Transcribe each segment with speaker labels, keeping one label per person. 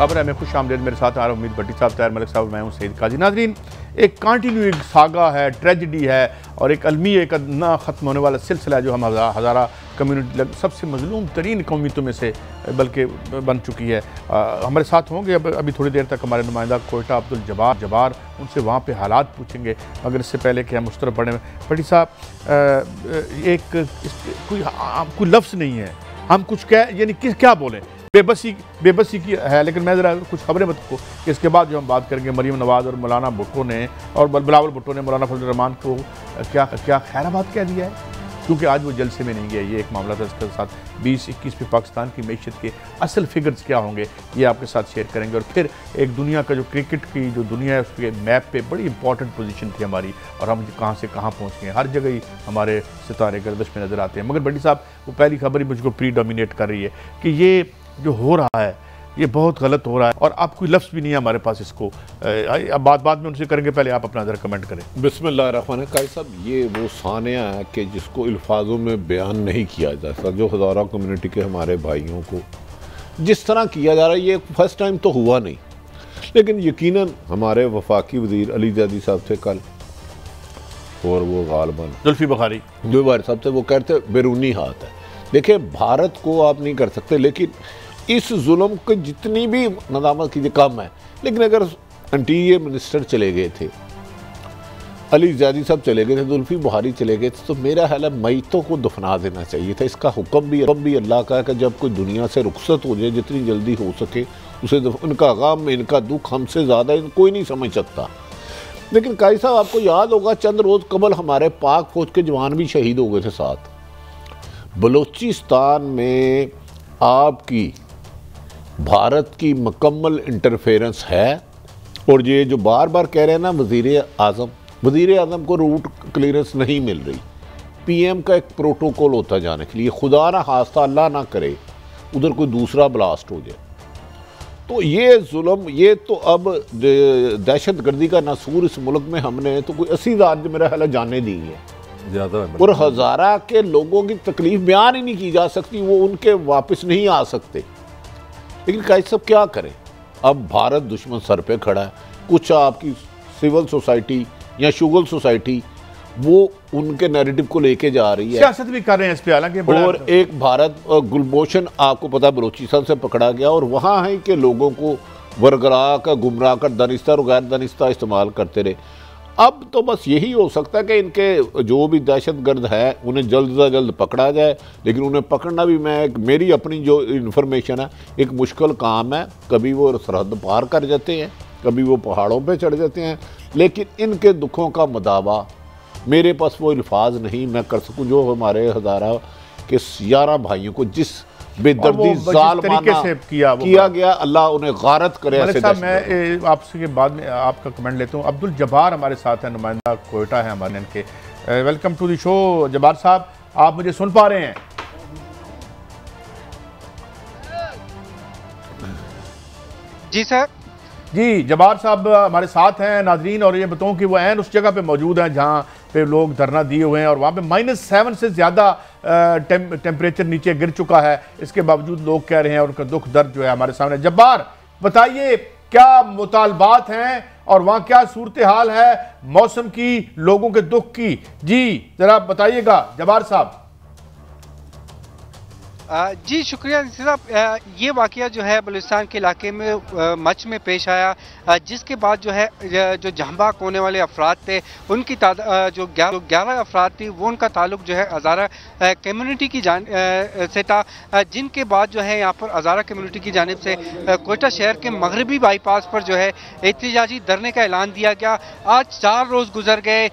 Speaker 1: खबर है, मैं खुश आमदेद, मेरे साथ आ रहा हूँ उम्मीद भट्टी साहब, तैयार मलिक साहब, मैं हूँ सईद काजी। नाज़रीन, एक कंटिन्यू एक सागा है, ट्रेजिडी है और एक अलमी एक ना ख़त्म होने वाला सिलसिला है जो हम हज़ारा कम्युनिटी सबसे मजलूम तरीन कौमियतों में से बल्कि बन चुकी है। हमारे साथ होंगे अभी थोड़ी देर तक हमारे नुमाइंदा कोयटा अब्दुल जब्बार, उनसे वहाँ पे हालात पूछेंगे। मगर इससे पहले कि हम उस तरफ पढ़ें, भट्टी साहब, कोई लफ्ज़ नहीं है, हम कुछ यानी क्या बोलें, बेबसी की है। लेकिन मैं ज़रा कुछ खबरें बताऊँ कि इसके बाद जो हम बात करेंगे, मरीम नवाज़ और मौलाना भुट्टो ने और बिलावल भुट्टो ने मौलाना फजल रहमान को क्या खैराबाद कह दिया है, क्योंकि आज वो जलसे में नहीं गया। ये एक मामला था, इसके साथ 2021 में पाकिस्तान की मैशत के असल फिगर्स क्या होंगे ये आपके साथ शेयर करेंगे। और फिर एक दुनिया का जो क्रिकेट की जो दुनिया है उसके मैप पे बड़ी इंपॉर्टेंट पोजीशन थी हमारी और हम कहाँ से कहाँ पहुँच गए। हर जगह ही हमारे सितारे गर्दिश में नज़र आते हैं। मगर भट्टी साहब, वो पहली खबर ही मुझको प्री डोमिनेट कर रही है कि ये जो हो रहा है ये बहुत गलत हो रहा है और आप कोई लफ्ज़ भी नहीं है हमारे पास इसको। अब बाद में उनसे करेंगे, पहले आप अपना ज़रा कमेंट करें।
Speaker 2: बिस्मिल्लाहिर्रहमानिर्रहीम। साहब, ये वो सानिया है कि जिसको अल्फाजों में बयान नहीं किया जा सकता, जो हज़ारा कम्युनिटी के हमारे भाइयों को जिस तरह किया जा रहा है, ये फर्स्ट टाइम तो हुआ नहीं। लेकिन यकीनन हमारे वफाकी वज़ीर अली ज़ैदी साहब से कल और वो गालिबन
Speaker 1: जुल्फी बुखारी
Speaker 2: साहब से वो कहते बैरूनी हाथ है। देखिए, भारत को आप नहीं कर सकते, लेकिन इस जुल्म के जितनी भी नदामत कीजिए कम है। लेकिन अगर इंटीरियर मिनिस्टर चले गए थे, अली ज़ैदी साहब चले गए थे, जुल्फी बुखारी चले गए थे, तो मेरा ख्याल है मैतों को दफना देना चाहिए था। इसका हुक्म भी अल्लाह का है कि जब कोई दुनिया से रुखसत हो जाए जितनी जल्दी हो सके उसे इनका गम, इनका दुख हमसे ज़्यादा कोई नहीं समझ सकता। लेकिन काजी साहब, आपको याद होगा चंद रोज़ कबल हमारे पाक फौज के जवान भी शहीद हो गए थे साथ। बलूचिस्तान में आपकी भारत की मुकम्मल इंटरफेरेंस है। और ये जो बार बार कह रहे हैं ना वज़ीर आज़म को रूट क्लियरेंस नहीं मिल रही, पीएम का एक प्रोटोकॉल होता जाने के लिए, खुदा ना खास्ता अल्लाह ना करे उधर कोई दूसरा ब्लास्ट हो जाए, तो ये जुल्म, ये तो अब दहशत गर्दी का नासूर इस मुल्क में हमने तो कोई 80,000 मेरा ख्याल जाने दी है ज़्यादा, और हज़ारा के लोगों की तकलीफ बयान ही नहीं की जा सकती, वो उनके वापस नहीं आ सकते। लेकिन कैसे सब क्या करें, अब भारत दुश्मन सर पे खड़ा है। कुछ आपकी सिविल सोसाइटी या शुगल सोसाइटी वो उनके नैरेटिव को लेके जा रही है,
Speaker 1: सियासत भी कर रहे हैं इस पे, हालांकि
Speaker 2: और एक भारत गुलभूषण आपको पता बलूचिस्तान से पकड़ा गया और वहाँ है कि लोगों को वरगला कर गुमराह कर दानिस्ता और गैर दानिस्ता इस्तेमाल करते रहे। अब तो बस यही हो सकता है कि इनके जो भी दहशतगर्द है उन्हें जल्द से जल्द पकड़ा जाए। लेकिन उन्हें पकड़ना भी, मेरी अपनी जो इन्फॉर्मेशन है, एक मुश्किल काम है। कभी वो सरहद पार कर जाते हैं, कभी वो पहाड़ों पे चढ़ जाते हैं। लेकिन इनके दुखों का मदावा मेरे पास वो अल्फाज नहीं मैं कर सकूं जो हमारे हज़ारा के 11 भाइयों को जिस बेदर्दी ज़ालिमाना से किया गया, अल्लाह उन्हें गारत करे। ऐसे
Speaker 1: मैं आपसे के बाद में आपका कमेंट लेता हूँ। अब्दुल जब्बार हमारे साथ हैं, नुमाइंदा कोयटा है हमारे इनके। Welcome to the show Jabbar sahab, आप मुझे सुन पा रहे हैं?
Speaker 3: जी सर। जी,
Speaker 1: जब्बार साहब हमारे साथ हैं नाजरीन, और ये बताऊं कि वो ऐन उस जगह पे मौजूद हैं जहाँ पे लोग धरना दिए हुए हैं और वहाँ पे -7 से ज़्यादा टेम्परेचर नीचे गिर चुका है। इसके बावजूद लोग कह रहे हैं और उनका दुख दर्द जो है हमारे सामने। जब्बार, बताइए क्या मुतालबात हैं और वहाँ क्या सूरत हाल है मौसम की, लोगों के दुख की? जी ज़रा बताइएगा जब्बार साहब।
Speaker 3: जी शुक्रिया साहब। ये वाक़या जो है बलूचिस्तान के इलाके में मच में पेश आया, जिसके बाद जो है जो जहबाक होने वाले अफराद थे उनकी जो 11 अफराद थी वो उनका ताल्लुक जो है हज़ारा कम्युनिटी की से था, जिनके बाद जो है यहाँ पर हज़ारा कम्युनिटी की जानिब से कोयटा शहर के मगरबी बाईपास पर जो है एहतजाजी धरने का ऐलान दिया गया। आज 4 रोज़ गुजर गए,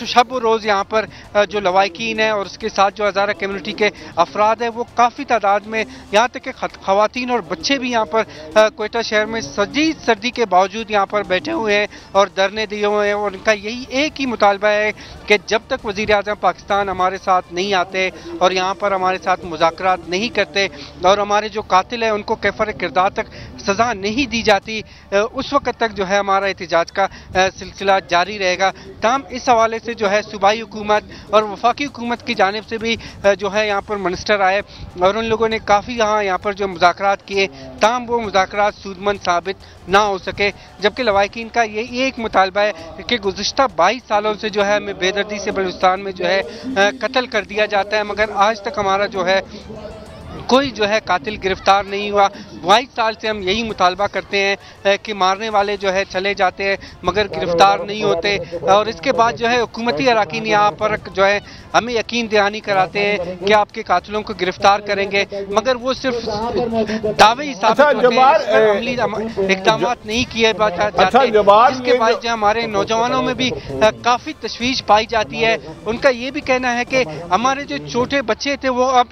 Speaker 3: शब रोज़ यहाँ पर जो लवाकिन है और उसके साथ जो हज़ारा कम्युनिटी के अफराद है वो काफ़ी तादाद में, यहाँ तक कि ख़वातीन और बच्चे भी यहाँ पर कोयटा शहर में शदीद सर्दी के बावजूद यहाँ पर बैठे हुए हैं और धरने दिए हुए हैं। और उनका यही एक ही मुतालबा है कि जब तक वज़ीर आज़म पाकिस्तान हमारे साथ नहीं आते और यहाँ पर हमारे साथ मुज़ाकरात नहीं करते और हमारे जो कातिल हैं उनको कैफर किरदार तक सज़ा नहीं दी जाती, उस वक्त तक जो है हमारा एहतजाज का सिलसिला जारी रहेगा। ताहम इस हवाले से जो है सूबाई हुकूमत और वफाकी हुकूमत की जानिब से भी जो है यहाँ पर मिनिस्टर आए और उन लोगों ने काफ़ी यहाँ पर जो मुज़ाकरात किए, ताम वो मुज़ाकरात सूदमंद साबित ना हो सके। जबकि लवाहिकीन का ये एक मुतालबा है कि गुज़िश्ता 22 सालों से जो है हमें बेदर्दी से बलूचिस्तान में जो है कत्ल कर दिया जाता है, मगर आज तक हमारा जो है कोई जो है कातिल गिरफ्तार नहीं हुआ। 22 साल से हम यही मुतालबा करते हैं कि मारने वाले जो है चले जाते हैं मगर गिरफ्तार नहीं होते, और इसके बाद जो है हुकूमती अरकान यहाँ पर जो है हमें यकीन दहानी कराते हैं कि आपके कातिलों को गिरफ्तार करेंगे, मगर वो सिर्फ दावे ही साबित होते हैं, अमली इक़दाम नहीं किए जाते। इसके बाद जो हमारे नौजवानों में भी काफ़ी तशवीश पाई जाती है। उनका ये भी कहना है कि हमारे जो छोटे बच्चे थे वो अब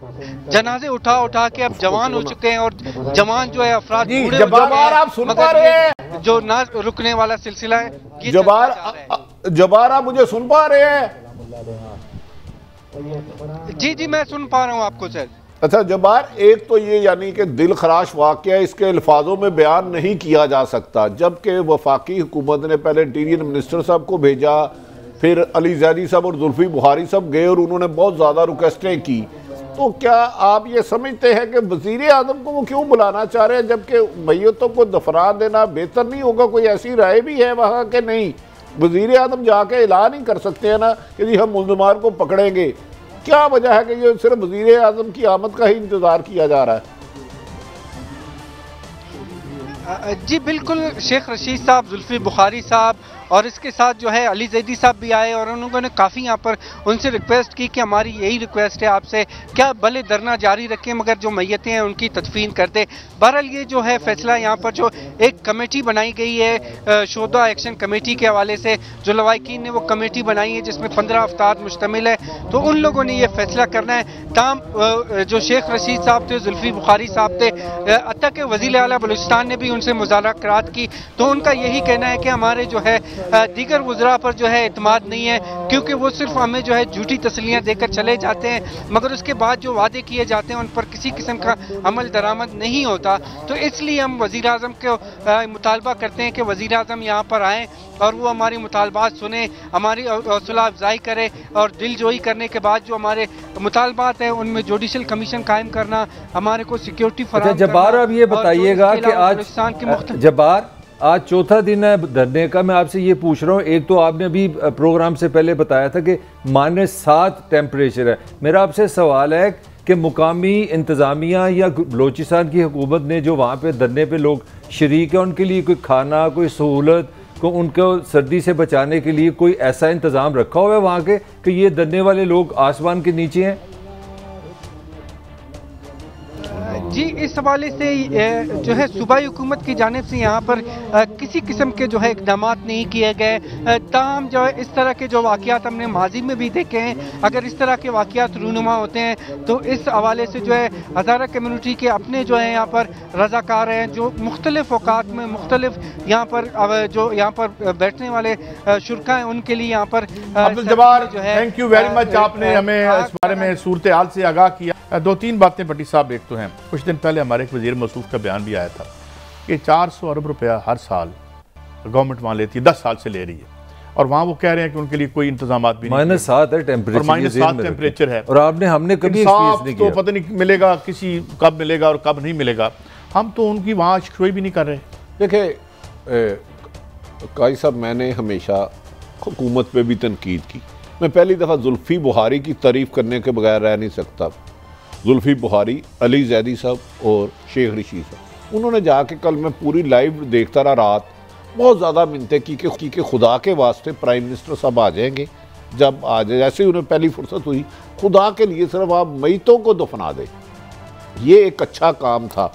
Speaker 3: जनाजे उठा के अब जवान हो चुके हैं, और जवान जो है अफराद बूढ़े हो चुके हैं,
Speaker 2: आप सुन पा रहे हैं
Speaker 3: जो ना रुकने वाला सिलसिला है।
Speaker 2: जबार आप मुझे सुन पा रहे हैं?
Speaker 3: जी मैं सुन पा रहा हूँ आपको सर।
Speaker 2: अच्छा जबार, एक तो ये यानी कि दिल खराश वाक़या इसके अल्फाजों में बयान नहीं किया जा सकता, जबकि वफाकी हुकूमत ने पहले इंटीरियर मिनिस्टर साहब को भेजा, फिर अली जैदी साहब और जुल्फी बुखारी साहब गए और उन्होंने बहुत ज़्यादा रिक्वेस्टें की। तो क्या आप ये समझते हैं कि वज़ीर आज़म को वो क्यों बुलाना चाह रहे हैं, जबकि मैयतों को दफना देना बेहतर नहीं होगा? कोई ऐसी राय भी है वहाँ के नहीं? वज़ीर आज़म जाके ऐलान ही कर सकते हैं ना कि जी हम मुल्ज़मान को पकड़ेंगे। क्या वजह है कि ये सिर्फ वज़ीर आज़म की आमद का ही इंतज़ार किया जा रहा है?
Speaker 3: जी बिल्कुल, शेख रशीद साहब, जुल्फी बुखारी साहब और इसके साथ जो है अली जैदी साहब भी आए और उन्होंने काफ़ी यहाँ पर उनसे रिक्वेस्ट की कि हमारी यही रिक्वेस्ट है आपसे, क्या भले धरना जारी रखें मगर जो मैयतें हैं उनकी तदफीन कर दे। बहरहाल ये जो है फैसला यहाँ पर जो एक कमेटी बनाई गई है शोधा एक्शन कमेटी के हवाले से, जो लवाहिकीन ने वो कमेटी बनाई है जिसमें 15 अफराद मुश्तमिल है, तो उन लोगों ने ये फैसला करना है। ताम जो शेख रशीद साहब थे, जुल्फी बुखारी साहब थे, अत्ता के वज़ीर आला बलूचिस्तान ने भी उनसे मुज़ाकरात की, तो उनका यही कहना है कि हमारे जो है दीगर वज़रा पर जो है इत्मीद नहीं है, क्योंकि वो सिर्फ हमें जो है झूठी तसल्लियाँ देकर चले जाते हैं मगर उसके बाद जो वादे किए जाते हैं उन पर किसी किस्म का अमल दरामद नहीं होता। तो इसलिए हम वज़ीर आज़म को मुतालबा करते हैं कि वज़ीर आज़म यहाँ पर आएँ और वो हमारी मुतालबात सुने, हमारी हौसला अफजाई करे, और दिल जोई करने के बाद जो हमारे मुतालबात हैं उनमें जुडिशल कमीशन कायम करना, हमारे को सिक्योरिटी फराहम करना।
Speaker 4: जब्बार, अब ये बताइएगा कि आज जब्बार आज चौथा दिन है धरने का, मैं आपसे ये पूछ रहा हूँ, एक तो आपने अभी प्रोग्राम से पहले बताया था कि -7 टेम्परेचर है। मेरा आपसे सवाल है कि मुकामी इंतज़ामिया या बलूचिस्तान की हुकूमत ने जो वहाँ पे धरने पे लोग शरीक हैं उनके लिए कोई खाना, कोई सहूलत को उनको सर्दी से बचाने के लिए कोई ऐसा इंतज़ाम रखा हुआ है वहाँ के कि ये धरने वाले लोग आसमान के नीचे हैं?
Speaker 3: जी इस हवाले से जो है सूबाई हुकूमत की जानिब से यहाँ पर किसी किस्म के जो है इक़दाम नहीं किए गए। ताहम जो है इस तरह के जो वाक़यात हमने माजी में भी देखे हैं, अगर इस तरह के वाक़यात रूनुमा होते हैं तो इस हवाले से जो है हज़ारा कम्यूनिटी के अपने जो है यहाँ पर रज़ाकार हैं, जो मुख्तलिफ औकात में मुख्तलिफ यहाँ पर जो यहाँ पर बैठने वाले शुरका हैं उनके लिए यहाँ पर
Speaker 1: अब्दुल जब्बार जो है, थैंक यू वेरी मच, आपने हमें इस बारे में सूरत हाल से आगाह किया। 2-3 बातें भट्टी साहब, एक तो हैं, कुछ दिन पहले हमारे एक वज़ीर मौसूफ का बयान भी आया था कि 400 अरब रुपया हर साल गवर्नमेंट वहाँ लेती है, 10 साल से ले रही है, और वहाँ वो कह रहे हैं कि उनके लिए कोई इंतजाम भी नहीं।
Speaker 4: -7 है टेम्परेचर,
Speaker 1: -7 टेम्परेचर है, और
Speaker 4: हमने कभी एक्सपीरियंस नहीं किया।
Speaker 1: तो पता नहीं मिलेगा किसी कब मिलेगा और कब नहीं मिलेगा, हम तो उनकी वहाँ शिकवे भी नहीं कर रहे।
Speaker 2: देखिए काजी साहब, मैंने हमेशा हुकूमत पे भी तनकीद की। मैं पहली दफ़ा जुल्फी बुखारी की तारीफ़ करने के बगैर रह नहीं सकता। जुल्फी बुखारी, अली जैदी साहब और शेख रशीद साहब, उन्होंने जाके, कल मैं पूरी लाइव देखता रहा रात, बहुत ज़्यादा मिन्नतें की कि खुदा के वास्ते प्राइम मिनिस्टर साहब आ जाएंगे, जब आ जाए, जैसे ही उन्हें पहली फुर्सत हुई, खुदा के लिए सिर्फ आप मैतों को दफना दें। ये एक अच्छा काम था।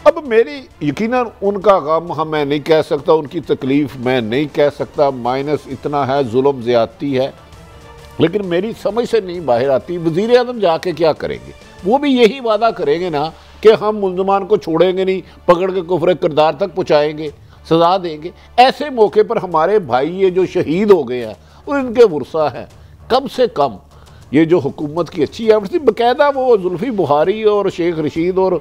Speaker 2: अब मेरी यकीनन उनका गम हम मैं नहीं कह सकता, उनकी तकलीफ़ मैं नहीं कह सकता, माइनस इतना है, जुल्म ज़्यादती है, लेकिन मेरी समझ से नहीं बाहर आती वज़ीर आज़म जाके क्या करेंगे। वो भी यही वादा करेंगे ना कि हम मुल्ज़मान को छोड़ेंगे नहीं, पकड़ के कुफ्र किरदार तक पहुँचाएँगे, सज़ा देंगे। ऐसे मौके पर हमारे भाई ये जो शहीद हो गए हैं और इनके वर्सा हैं, कम से कम ये जो हुकूमत की अच्छी एफर्ट थी, बाकायदा वो जुल्फी बुखारी और शेख रशीद और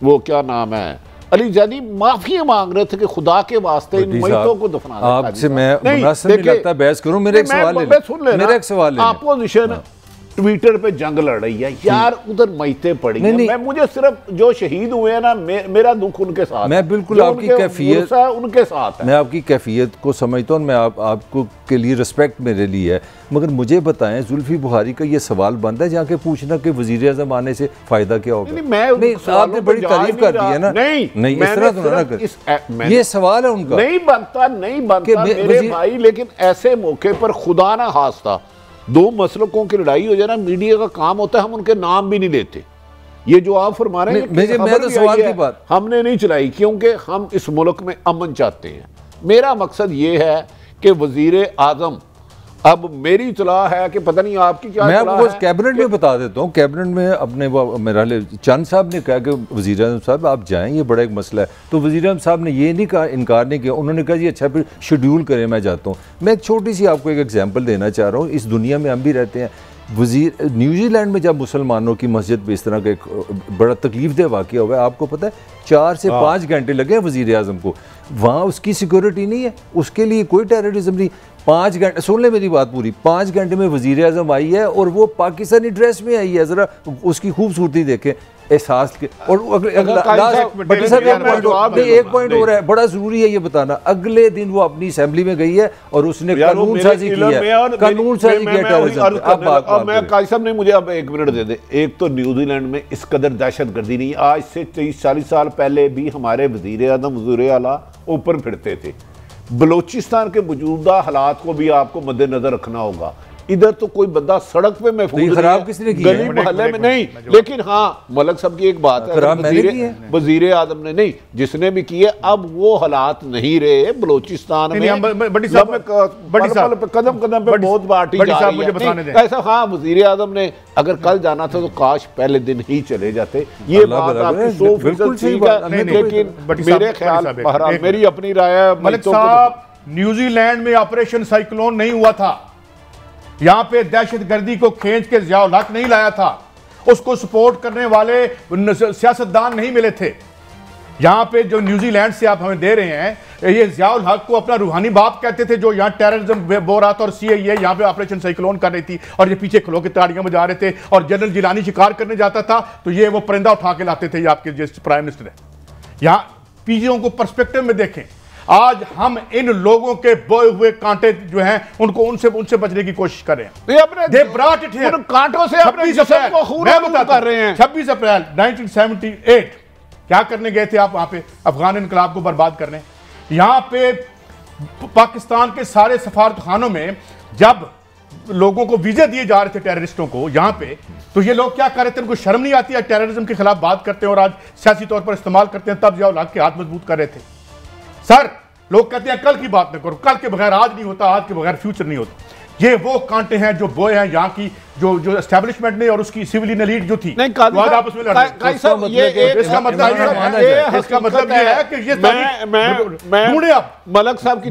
Speaker 2: वो क्या नाम है अली जैदी माफी मांग रहे थे कि खुदा के वास्ते इन मैतों को दफना दे।
Speaker 4: आपसे मैं मुनासिब नहीं लगता बहस करूं, मेरे एक सवाल ले, मेरा एक सवाल ले।
Speaker 2: अपोजिशन ट्विटर पे जंग लड़ रही है यार, उधर मैते पड़ी है। मैं मुझे सिर्फ जो शहीद हुए हैं ना, मेरा दुख उनके साथ,
Speaker 4: मैं बिल्कुल आपकी कैफियत
Speaker 2: उनके साथ है।
Speaker 4: मैं आपकी कैफियत को समझता हूँ, मैं आपको के लिए रिस्पेक्ट मेरे लिए है, मगर मुझे बताएं जुल्फी बुखारी का ये सवाल बनता है जाके पूछना कि वज़ीर आज़म आने से फायदा क्या होगा?
Speaker 2: नहीं,
Speaker 4: आपने बड़ी तारीफ कर दी है ना। नहीं इस तरह तो ना कर, ये सवाल है उनका।
Speaker 2: नहीं बनता मेरे भाई, लेकिन ऐसे मौके पर खुदा ना खास्ता दो मसलकों की लड़ाई हो जाए ना, मीडिया का काम होता है हम उनके नाम भी नहीं लेते। ये जो आप फरमा रहे हैं,
Speaker 4: मैं तो सवाल की बात
Speaker 2: हमने नहीं चलाई क्योंकि हम इस मुल्क में अमन चाहते हैं। मेरा मकसद ये है कि वजीर आजम, अब मेरी इतला है कि पता नहीं आपकी क्या, मैं आपको
Speaker 4: कैबिनेट में बता देता हूँ। कैबिनेट में अपने मेरा चंद साहब ने कहा कि वज़ीर आज़म साहब आप जाएं, ये बड़ा एक मसला है। तो वज़ीर आज़म साहब ने ये नहीं कहा, इनकार नहीं किया, उन्होंने कहा जी अच्छा फिर शेड्यूल करें, मैं जाता हूँ। मैं एक छोटी सी आपको एक एग्जाम्पल देना चाह रहा हूँ, इस दुनिया में हम भी रहते हैं। न्यूजीलैंड में जब मुसलमानों की मस्जिद पे इस तरह का एक बड़ा तकलीफ वाक़या हुआ है, आपको पता है 4 से 5 घंटे लगे हैं वज़ीर आज़म को, वहाँ उसकी सिक्योरिटी नहीं है, उसके लिए कोई टेररिज्म नहीं। 5 घंटे, सुन ले मेरी बात पूरी, 5 घंटे में वज़ीर आज़म आई है और वो पाकिस्तानी ड्रेस में आई है, ज़रा उसकी खूबसूरती देखें, एहसास के। और एक पॉइंट हो रहा है, बड़ा जरूरी है ये बताना, अगले दिन वो अपनी असेंबली में गई है और उसने कानून साजी की है, कानून साजी किया।
Speaker 2: अब मैं काजी साहब ने मुझे अब 1 मिनट दे दे। एक तो न्यूजीलैंड में इस कदर दहशतगर्दी नहीं, आज से 30-40 साल पहले भी हमारे वज़ीर आज़म वज़ीर आला ऊपर फिरते थे। बलोचिस्तान के मौजूदा हालात को भी आपको मद्देनजर रखना होगा। इधर तो कोई बंदा सड़क पे महफूज
Speaker 4: खराब किसने की,
Speaker 2: गली मोहल्ले में नहीं, लेकिन हाँ मलक साहब की एक बात है, वजीर आजम ने नहीं, जिसने भी किए, अब वो हालात नहीं रहे बलोचिस्तान में। कदम कदम पे बहुत पार्टी जा रही है ऐसा। हाँ वजीर आजम ने अगर कल जाना था तो काश पहले दिन ही चले जाते। ये बात आपकी 100% ठीक है, लेकिन मेरे ख्याल, मेरी अपनी राय है।
Speaker 1: मलिक साहब, न्यूजीलैंड में ऑपरेशन साइक्लोन नहीं हुआ था, यहां पे दहशतगर्दी को खींच के ज़ियाउल हक नहीं लाया था, उसको सपोर्ट करने वाले सियासतदान नहीं मिले थे। यहां पे जो न्यूजीलैंड से आप हमें दे रहे हैं, ये ज़ियाउल हक को अपना रूहानी बाप कहते थे, जो यहां टेररिज्म बो रहा था और सीआईए यहां पे ऑपरेशन साइक्लोन कर रही थी और ये पीछे खलो के ताड़ियां बजा रहे थे, और जनरल जिलानी शिकार करने जाता था तो ये वो परिंदा उठा के लाते थे। ये आपके जो प्राइम मिनिस्टर है, यहां पीछे को पर्सपेक्टिव में देखें। आज हम इन लोगों के बोए हुए कांटे जो हैं उनको उनसे बचने की कोशिश कर रहे हैं।
Speaker 2: कांटों से अपने जिस्म को खून कर रहे हैं।
Speaker 1: 26 अप्रैल 1978 क्या करने गए थे आप वहां पे? अफगान इनकलाब को बर्बाद करने। यहां पे पाकिस्तान के सारे सफारतखानों में जब लोगों को वीजे दिए जा रहे थे टेररिस्टों को यहां पे, तो ये लोग क्या कर रहे थे? उनको शर्म नहीं आती है? टेररिज्म के खिलाफ बात करते हैं और आज सियासी तौर पर इस्तेमाल करते हैं, तब ज़ियाउल हक के हाथ मजबूत कर रहे थे। सर, लोग कहते हैं कल की बात न करो, कल के बगैर आज नहीं होता, आज के बगैर फ्यूचर नहीं होता। ये वो कांटे हैं जो बोए हैं यहाँ की जो एस्टेब्लिशमेंट ने और उसकी सिविलियन एलीट जो थी,
Speaker 2: नहीं आपस में लड़।
Speaker 1: इसका मतलब ये है कि ये ढूंढे आप
Speaker 2: मलक साहब की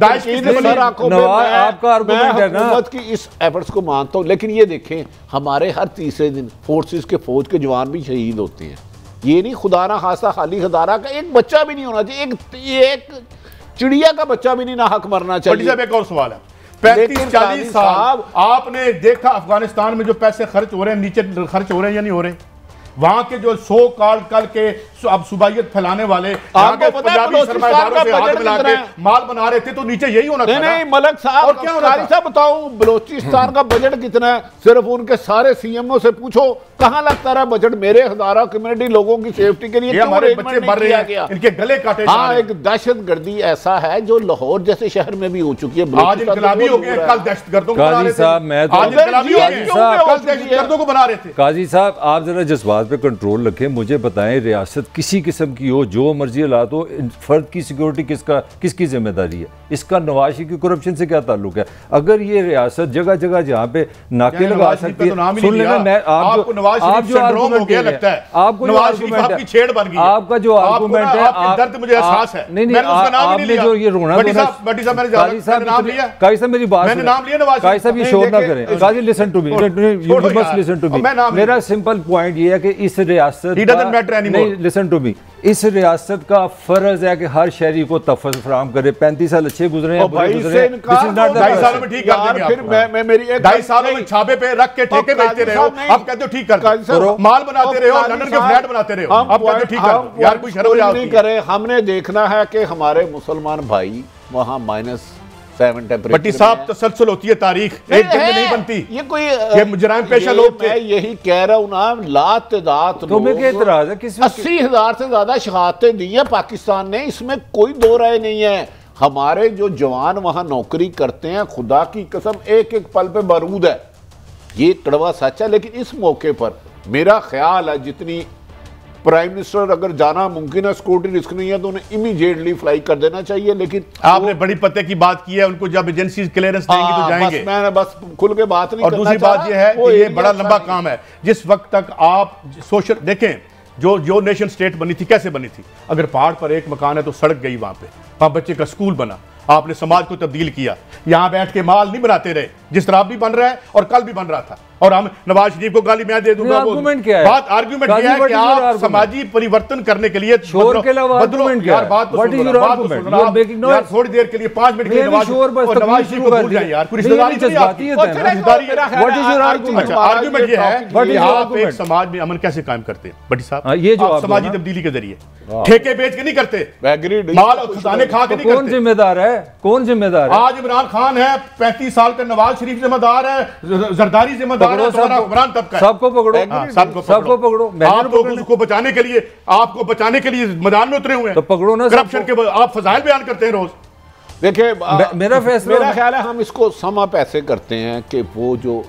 Speaker 2: हुकूमत की इस एफर्ट्स को मानता हूँ, लेकिन ये देखें हमारे हर तीसरे दिन फोर्सेस के फौज के जवान भी शहीद होते हैं। ये नहीं खुदा ना खासा खाली खदारा का एक बच्चा भी नहीं होना चाहिए, एक चिड़िया का बच्चा भी नहीं ना हक मरना चाहिए।
Speaker 1: एक और सवाल है, 35-40 साल आपने देखा अफगानिस्तान में जो पैसे खर्च हो रहे हैं, नीचे खर्च हो रहे हैं या नहीं हो रहे? वहां के जो सो कॉल्ड कल के अब सुबाइयत फैलाने वाले पंजाबी सरमाएदारों से हाथ मिला के माल बना रहे थे, तो नीचे यही होना था।
Speaker 2: नहीं मलक साहब, और क्या होना था बताओ, बलोचिस्तान का बजट कितना है? सिर्फ उनके सारे सीएमओ से पूछो कहां लगता रहा बजट मेरे हजारा कम्युनिटी लोगों की सेफ्टी के लिए?
Speaker 1: हमारे बच्चे मर रहे हैं, इनके गले काटे।
Speaker 2: हाँ, एक दहशतगर्दी ऐसा है जो लाहौर जैसे शहर में भी हो चुकी है।
Speaker 1: आज इनकलाबी हो गए, कल दहशतगर्दों को बना रहे थे।
Speaker 4: काजी साहब, आप जरा जज्बात पे कंट्रोल रखें, मुझे बताएं, रियासत किसी किस्म की हो, जो मर्जी हालात हो, फर्द की सिक्योरिटी किसकी जिम्मेदारी है? इसका नवाज शरीफ की करप्शन से क्या ताल्लुक है? अगर ये रियासत जगह जगह जहाँ पे नाके लगा सकती है, सुन लेना, आपको
Speaker 1: आप जो आर्गुमेंट लगता है, आपको नवाज शरीफ आपकी छेड़ बन गई,
Speaker 4: आपका जो आर्गुमेंट है,
Speaker 1: दर्द मुझे एहसास है।
Speaker 4: नहीं, आपने जो ये रोना,
Speaker 1: काजी
Speaker 4: साहब मेरी बात,
Speaker 1: मैंने नाम लिया नवाज
Speaker 4: काजी साहब, ये शोर ना करें। काजी listen to me, you must listen to me. मेरा सिंपल पॉइंट ये है कि कि इस रियासत
Speaker 1: नहीं,
Speaker 4: लिसन टू मी, इस रियासत का फर्ज है कि हर शहरी को तहफ़्फ़ुज़ फराहम करे। 35 साल अच्छे गुजरे हैं, बुरे गुजरे हैं,
Speaker 1: 2.5 सालों में ठीक कर देंगे। फिर मैं मेरी 2.5 सालों में छापे पे रख के ठेके बेचते रहे हो, आप कहते हो ठीक कर, माल बनाते रहे हो, लंदन के फ्लैट बनाते रहे हो, आप कहते हो ठीक कर। यार कोई शर्म नहीं
Speaker 2: करे। हमने देखना है कि हमारे मुसलमान भाई वहाँ -7 टेम्परेचर।
Speaker 1: भट्टी साहब तसलसल होती है तारीख, एक दिन में नहीं बनती।
Speaker 2: ये कोई
Speaker 1: मुजराम पेशा लोग थे।
Speaker 2: मैं यही कह रहा हूँ ना, लातदात
Speaker 4: तो मैं क्या इतराज है?
Speaker 2: 80,000 से ज्यादा शहादतें दी है पाकिस्तान ने, इसमें कोई दो राय नहीं है। हमारे जो जवान वहां नौकरी करते हैं, खुदा की कसम एक एक पल पे बारूद है, ये कड़वा सच है। लेकिन इस मौके पर मेरा ख्याल है जितनी प्राइम मिनिस्टर अगर जाना मुमकिन है, सिक्योरिटी रिस्क नहीं है तो उन्हें इमीडिएटली फ्लाई कर देना चाहिए। लेकिन
Speaker 1: आपने बड़ी पते की बात की है, उनको जब एजेंसी क्लियरेंस देंगी तो जाएंगे।
Speaker 2: मैं बस खुल के बात नहीं।
Speaker 1: और दूसरी बात यह है कि ये बड़ा लंबा काम है। जिस वक्त तक आप सोशल देखें, जो नेशन स्टेट बनी थी कैसे बनी थी? अगर पहाड़ पर एक मकान है तो सड़क गई, वहां बच्चे का स्कूल बना, आपने समाज को तब्दील किया। यहां बैठ के माल नहीं बनाते रहे, जिस तरह भी बन रहा है और कल भी बन रहा था। और हम नवाज शरीफ को गाली मैं दे दूंगा।
Speaker 4: आर्गुमेंट क्या है?
Speaker 1: बात आर्गुमेंट यह है कि आप समाजी परिवर्तन करने के लिए
Speaker 4: शोर के अलावा आर्गुमेंट क्या है?
Speaker 1: बात
Speaker 4: what is your argument? You are making noise.
Speaker 1: थोड़ी देर के लिए 5 मिनट के लिए नवाज शरीफ को भूल जाए यार। कुछ रिश्तेदारी नहीं आती है।
Speaker 4: What is your argument?
Speaker 1: Argument ये है कि आप एक समाज में अमन कैसे कायम करते हैं भट्टी साहब?
Speaker 4: ये जो
Speaker 1: समाजी तब्दीली के जरिए ठेके बेच के नहीं करते, माल और खजाने खा के नहीं करते।
Speaker 4: कौन जिम्मेदार है? कौन जिम्मेदार है?
Speaker 1: आज इमरान खान है, 35 साल का नवाज शरीफ जिम्मेदार है, जरदारी जिम्मेदार है,
Speaker 4: सबको पकड़ो, सबको पकड़ो।
Speaker 1: आपको उसको बचाने के लिए, आपको बचाने के लिए मैदान में उतरे हुए हैं।
Speaker 4: तो पकड़ो ना।
Speaker 1: करप्शन के आप फजाइल बयान करते हैं रोज।
Speaker 2: देखिए
Speaker 4: मेरा फैसला,
Speaker 2: मेरा ख्याल है हम इसको समा पैसे करते हैं कि वो जो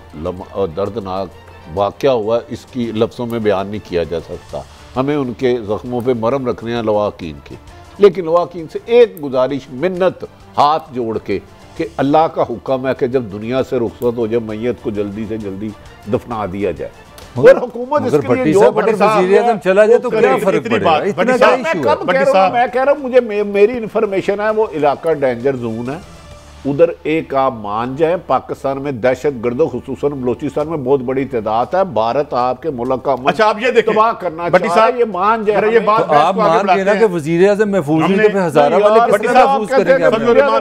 Speaker 2: दर्दनाक वाकया हुआ इसकी लफ्ज़ों में बयान नहीं किया जा सकता। हमें उनके जख्मों पे मरहम रखने हैं लवाकीन की। लेकिन लवाकीन से एक गुजारिश, मिन्नत हाथ जोड़ के कि अल्लाह का हुक्म है कि जब दुनिया से रुखसत हो जाए मैयत को जल्दी से जल्दी दफना दिया जाए। और हुकूमत इसके लिए जो
Speaker 4: वज़ीर-ए-आज़म चला जाए तो क्या फर्क पड़ेगा? इतना क्या इशू है?
Speaker 2: मैं कह रहा हूँ मुझे मेरी इंफॉर्मेशन है वो इलाका डेंजर जोन है। उधर एक आप मान जाए, पाकिस्तान में दहशत गर्दों खुसूसन बलोचिस्तान में बहुत बड़ी तादाद है। भारत आपके मुल्क का
Speaker 1: अच्छा आप ये देखिए
Speaker 2: तबाह करना चाहे, ये मान जाए।
Speaker 1: ये बात
Speaker 4: तो आप मान के ना कि वज़ीर-ए-आज़म महफूज नहीं पे हज़ारा वाले किस तरह महफूज करेंगे?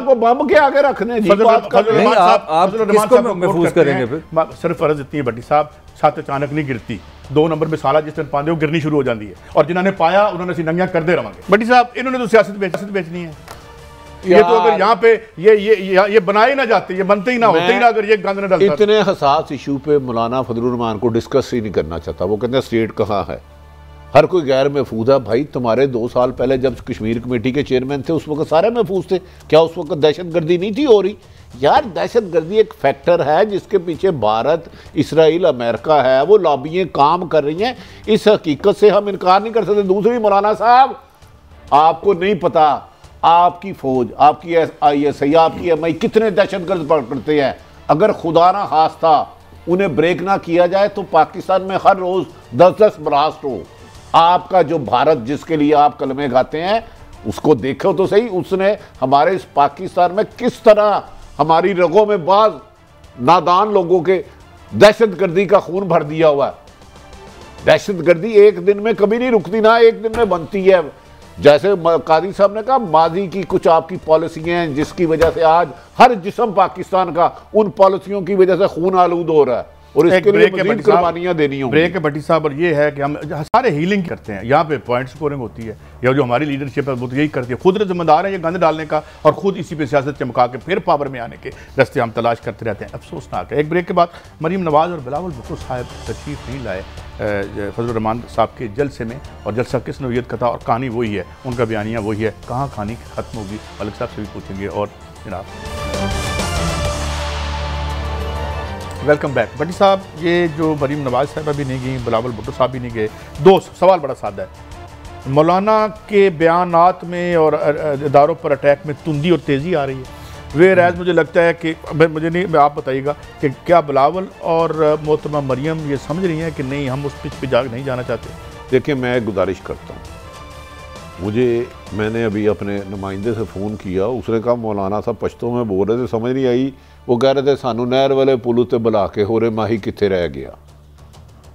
Speaker 2: को बम के आगे रखने जी बात कर रहे हैं
Speaker 4: आप किसको महफूज करेंगे? फिर
Speaker 1: सिर्फ फर्ज इतनी है भट्टी साहब, छत अचानक नहीं गिरती। 2 नंबर में साला जिस दिन पाते वो गिरनी शुरू हो जाती है, और जिन्होंने पाया उन्होंने सिनंगियां कर दे रवांगे। भट्टी साहब इन्होंने तो सियासत बेचनी है। ये तो अगर यहाँ पे ये बनाए ना जाते, ये बनते ही ना होते ही ना, अगर ये गंद न डलता।
Speaker 2: इतने हसास इशू पे मौलाना फजलुर रहमान को डिस्कस ही नहीं करना चाहता। वो कहते हैं स्टेट कहाँ है, हर कोई गैर महफूज है। भाई तुम्हारे 2 साल पहले जब कश्मीर कमेटी के चेयरमैन थे उस वक्त सारे महफूज थे क्या? उस वक्त दहशतगर्दी नहीं थी हो रही? यार दहशतगर्दी एक फैक्टर है जिसके पीछे भारत, इसराइल, अमेरिका है, वो लॉबियाँ काम कर रही हैं। इस हकीकत से हम इनकार नहीं कर सकते। दूसरी, मौलाना साहब आपको नहीं पता आपकी फौज, आपकी ISI, आपकी MI कितने दहशतगर्द पकड़ते हैं। अगर खुदा ना खास्ता उन्हें ब्रेक ना किया जाए तो पाकिस्तान में हर रोज 10-10 ब्लास्ट हो। आपका जो भारत जिसके लिए आप कलमे गाते हैं उसको देखो तो सही, उसने हमारे इस पाकिस्तान में किस तरह हमारी रगों में बाज नादान लोगों के दहशतगर्दी का खून भर दिया हुआ है। दहशतगर्दी एक दिन में कभी नहीं रुकती, ना एक दिन में बनती है। जैसे कादी साहब ने कहा, माजी की कुछ आपकी पॉलिसियां हैं जिसकी वजह से आज हर जिस्म पाकिस्तान का उन पॉलिसियों की वजह से खून आलूद हो रहा है और इसके लिए मज़ीद कुर्बानियां देनी होंगी।
Speaker 1: ब्रेक है भट्टी साहब, और ये है कि हम सारे हीलिंग करते हैं, यहाँ पे पॉइंट स्कोरिंग होती है, या जो हमारी लीडरशिप है वो तो यही करती है। खुद जिम्मेदार है ये गंद डालने का, और खुद इसी पे सियासत चमका के फिर पावर में आने के रास्ते हम तलाश करते रहते हैं। अफसोसनाक है। एक ब्रेक के बाद मरीम नवाज और बिलावल भुट्टो साहब तशरीफ नहीं लाए फजलुर रहमान साहब के जलसे में, और जलसा किस नौयत का था और कहानी वही है, उनका बयानिया वही है। कहाँ कहानी खत्म होगी मलिक साहब से भी पूछेंगे। और जनाब वेलकम बैक। भट्टी साहब, ये जो मरीम नवाज साहब अभी नहीं गई, बिलावल भुट्टो साहब भी नहीं गए, 2 सवाल बड़ा सादा है। मौलाना के बयानात में और इदारों पर अटैक में तुंदी और तेज़ी आ रही है। वेयर एज मुझे लगता है कि मुझे नहीं, आप बताइएगा कि क्या बिलावल और मोहतरमा मरियम ये समझ रही हैं कि नहीं हम उस पिच पे नहीं जाना चाहते?
Speaker 2: देखिए मैं गुजारिश करता हूँ, मैंने अभी अपने नुमाइंदे से फ़ोन किया, उसने कहा मौलाना साहब पश्तो में बोल रहे थे, समझ नहीं आई। वो कह रहे थे सानू नहर वाले पुल उत्ते बुला के होरे माही कित्थे रह गया।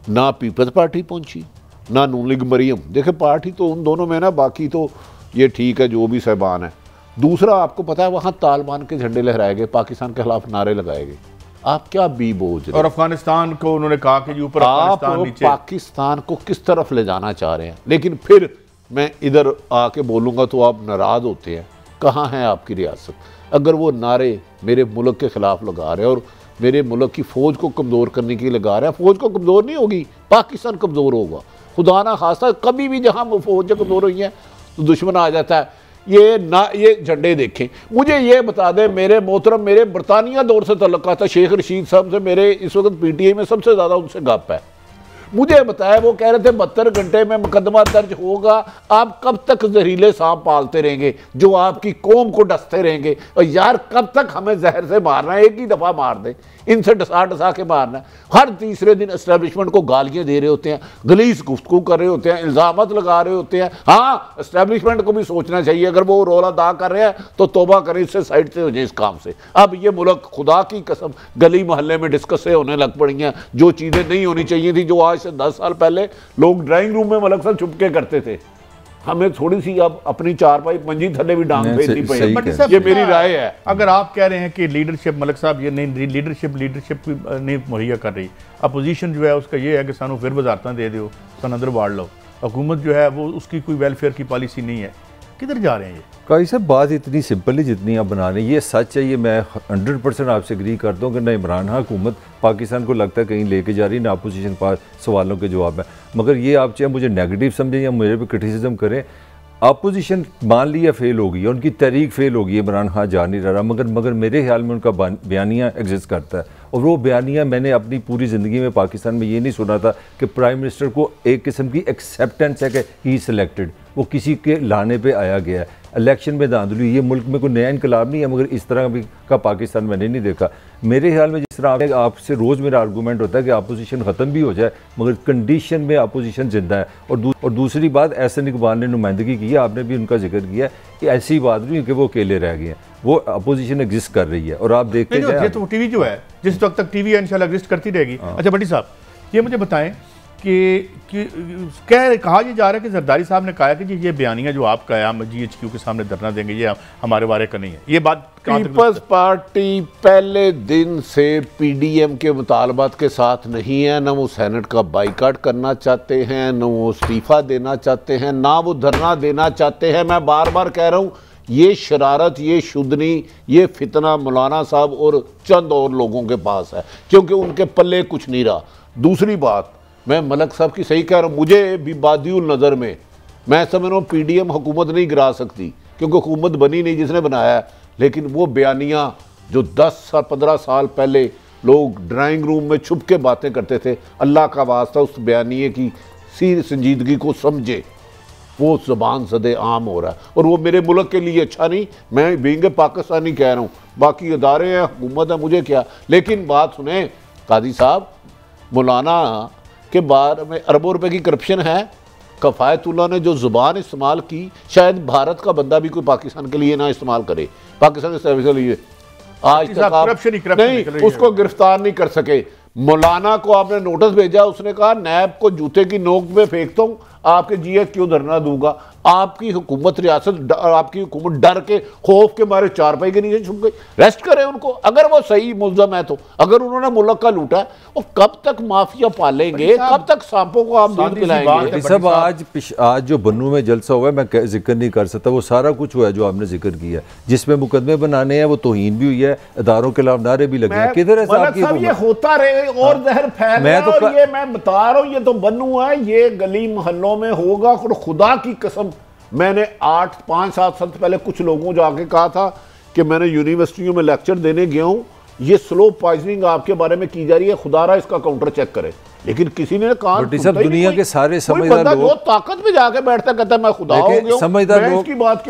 Speaker 2: ना पीपल्स पार्टी पहुंची, ना नून लीग मरियम। देखे पार्टी तो उन दोनों में ना, बाकी तो ये ठीक है जो भी साहबान है। दूसरा, आपको पता है वहाँ तालिबान के झंडे लहराए गए, पाकिस्तान के खिलाफ नारे लगाए गए। आप क्या बी बोझ रहे?
Speaker 1: और अफगानिस्तान को उन्होंने कहा कि ऊपर
Speaker 2: आप पाकिस्तान को किस तरफ ले जाना चाह रहे हैं। लेकिन फिर मैं इधर आके बोलूँगा तो आप नाराज़ होते हैं। कहाँ है आपकी रियासत? अगर वो नारे मेरे मुल्क के ख़िलाफ़ लगा रहे हैं और मेरे मुल्क की फ़ौज को कमज़ोर करने के लिए लगा रहे हैं, फ़ौज को कमज़ोर नहीं होगी, पाकिस्तान कमज़ोर होगा। खुदा ना खास्ता कभी भी जहाँ फ़ौजें कमज़ोर हुई हैं तो दुश्मन आ जाता है। ये झंडे देखें। मुझे ये बता दें, मेरे मोहतरम, मेरे बरतानिया दौर से तल्लुक़ात था, शेख रशीद साहब से मेरे इस वक्त पीटीआई में सबसे ज़्यादा उनसे गप है। मुझे बताया, वो कह रहे थे 72 घंटे में मुकदमा दर्ज होगा। आप कब तक जहरीले सांप पालते रहेंगे जो आपकी कौम को डसते रहेंगे? और यार कब तक हमें जहर से मारना है? एक ही दफ़ा मार दें, इनसे डसा के मारना है। हर तीसरे दिन एस्टेब्लिशमेंट को गालियाँ दे रहे होते हैं, गलीस गुफ्तगू कर रहे होते हैं, इल्ज़ामत लगा रहे होते हैं। हाँ, एस्टेब्लिशमेंट को भी सोचना चाहिए, अगर वो रोल अदा कर रहे हैं तो तौबा करें, इससे साइड से हो जाए इस काम से। अब ये मुल्क खुदा की कसम गली मोहल्ले में डिस्कसें होने लग पड़ी हैं, जो चीज़ें नहीं होनी चाहिए थी, जो आज से 10 साल पहले लोग ड्राइंग रूम में मलक साहब छुप के करते थे। हमें थोड़ी सी अब अपनी चारपाई मंजी थले भी डांग भेजनी पड़ेगी। ये मेरी राय है।
Speaker 1: अगर आप कह रहे हैं कि लीडरशिप मलिक साहब ये नहीं, लीडरशिप नहीं मुहैया कर रही, अपोजिशन जो है उसका ये है कि सानू फिर वजारत दे दो, सन अंदर बाढ़ लो। हुकूमत जो है वो उसकी कोई वेलफेयर की पॉलिसी नहीं है। किधर जा रहे हैं ये?
Speaker 4: काजी साहब, बात इतनी सिंपल है जितनी आप बना रहे हैं, ये सच है, ये मैं 100% आपसे एग्री करता हूँ कि ना इमरान खान हुकूमत पाकिस्तान को लगता है कहीं लेके जा रही है, ना अपोजिशन के पास सवालों के जवाब है। मगर ये आप चाहे मुझे नेगेटिव समझें या मुझे भी क्रिटिसिज्म करें, अपोजिशन मान लिया फेल हो गई है, उनकी तहरीक फेल हो गई है, इमरान खान जा नहीं रहा, मगर मेरे ख्याल में उनका बयानिया एग्जिस्ट करता है। और वो बयानिया मैंने अपनी पूरी ज़िंदगी में पाकिस्तान में ये नहीं सुना था कि प्राइम मिनिस्टर को एक किस्म की एक्सेप्टेंस है कि ही सिलेक्टेड, वो किसी के लाने पे आया गया है, इलेक्शन में धांधली। ये मुल्क में कोई नया इनकलाब नहीं है, मगर इस तरह भी का पाकिस्तान मैंने नहीं देखा। मेरे ख्याल में जिस तरह आपसे रोज़ मेरा आर्गूमेंट होता है कि अपोजिशन ख़त्म भी हो जाए, मगर कंडीशन में अपोजिशन जिंदा है। और दूसरी बात, एहसन इकबाल ने नुमाइंदगी की है, आपने भी उनका जिक्र किया कि ऐसी बात नहीं कि वो अकेले रह गए हैं, वो अपोजिशन एग्जिस्ट कर रही है। और आप देखते हैं
Speaker 1: तो टीवी जो है, जिस वक्त तक टीवी इंशाल्लाह एग्जिस्ट करती रहेगी। अच्छा भट्टी साहब, ये मुझे बताएं कि कहा ये जा रहा है कि जरदारी साहब ने कहा कि ये बयानिया जो आपका है, हम GHQ के सामने धरना देंगे, ये हमारे बारे का नहीं है। ये बात
Speaker 2: पीपल्स पार्टी पहले दिन से PDM के मुतालबात के साथ नहीं है, ना वो सेनेट का बाइकाट करना चाहते हैं, ना वो इस्तीफा देना चाहते हैं, ना वो धरना देना चाहते हैं। मैं बार बार कह रहा हूँ, ये शरारत, ये शुदनी, ये फितना मौलाना साहब और चंद और लोगों के पास है, क्योंकि उनके पल्ले कुछ नहीं रहा। दूसरी बात, मैं मलक साहब की सही कह रहा हूँ, मुझे भी बादियुल नज़र में मैं समझ रहा हूँ PDM हुकूमत नहीं गिरा सकती, क्योंकि हुकूमत बनी नहीं जिसने बनाया है। लेकिन वो बयानियाँ जो 10-15 साल पहले लोग ड्राइंग रूम में छुप के बातें करते थे, अल्लाह का वास्ता उस बयानिए की सीर संजीदगी को समझे। वो ज़बान सदे आम हो रहा है और वो मेरे मुल्क के लिए अच्छा नहीं। मैं बीइंग पाकिस्तानी कह रहा हूँ, बाकी अदारे हैं, हुकूमत है, मुझे क्या। लेकिन बात सुने कादी साहब, मौलाना के बारे में अरबों रुपए की करप्शन है। कफ़ायतुल्लाह ने जो ज़ुबान इस्तेमाल की, शायद भारत का बंदा भी कोई पाकिस्तान के लिए ना इस्तेमाल करे, पाकिस्तान के सर्विस के लिए। आज तक आप नहीं उसको गिरफ्तार नहीं कर सके। मौलाना को आपने नोटिस भेजा, उसने कहा नैब को जूते की नोक में फेंकता हूँ, आपके GHQ धरना दूंगा। आपकी हुकूमत रियासत, आपकी हुकूमत डर के खौफ के मारे चारपाई के नीचे छुप गई। रेस्ट करें उनको, अगर वो सही मुल्ज़म है तो। अगर उन्होंने मुल्क का लूटा है, और कब तक माफिया पालेंगे, कब तक सांपों को आप दूध पिलाएंगे?
Speaker 4: सब आज जो बन्नू में जलसा हुआ है, मैं जिक्र नहीं कर सकता, वो सारा कुछ हुआ है जो आपने जिक्र किया, जिसमें मुकदमे बनाने हैं, वो तौहीन भी हुई है, इदारों के खिलाफ नारे भी लगे हैं। किधर है
Speaker 2: साहब? ये होता रहे और जहर फैल रहा है। और ये मैं बता रहा हूँ, ये तो बन्नू है, ये गली मोहल्लों में होगा। और खुदा की कसम, मैंने 5-7 साल पहले कुछ लोगों जाके कहा था कि मैंने यूनिवर्सिटियों में लेक्चर देने गया हूं, ये स्लो पॉइजनिंग आपके बारे में की जा रही है, खुदारा इसका काउंटर चेक करे। लेकिन किसी ने कहा
Speaker 4: दुनिया के सारे समझदार लोग
Speaker 2: ताकत में जाके बैठता कहता है मैं खुदा हो गया।